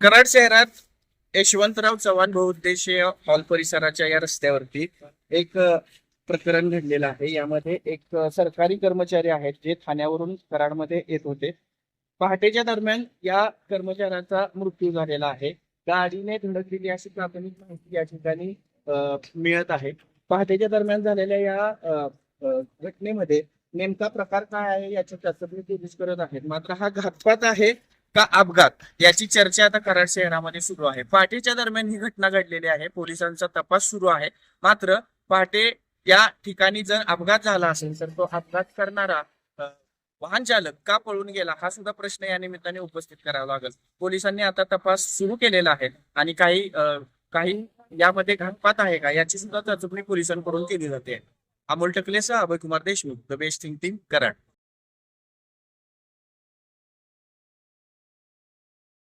कराड शहरात यशवंतराव चव्हाण बहुउद्देशीय हॉल परिसराच्या या रस्त्यावरती एक प्रकरण घडलेलं आहे. यामध्ये एक सरकारी कर्मचारी आहेत जे ठाण्यावरून कराडमध्ये येत होते. पहाटेच्या दरम्यान या कर्मचाऱ्याचा मृत्यू झालेला आहे. गाडीने धडकलेली अशी प्राथमिक माहिती या ठिकाणी मिळत आहे. पहाटेच्या दरम्यान झालेल्या या घटनेमध्ये नेमका प्रकार काय आहे याची चाचपणी पोलीस करत आहेत. मात्र हा घातपात आहे का अपघात याची चर्चा आता कराड शहरामध्ये सुरू आहे. पहाटेच्या दरम्यान ही घटना घडलेली आहे. पोलिसांचा तपास सुरू आहे. मात्र पहाटे या ठिकाणी जर अपघात झाला असेल तर तो अपघात करणारा वाहन चालक का पळून गेला हा सुद्धा प्रश्न या निमित्ताने उपस्थित करावा लागेल. पोलिसांनी आता तपास सुरू केलेला आहे आणि काही यामध्ये घातपात आहे का याची सुद्धा चाचपणी पोलिसांकडून केली जाते. अमोल टकलेसह Abhay Kumar Deshmukh, the best thing team, Karad.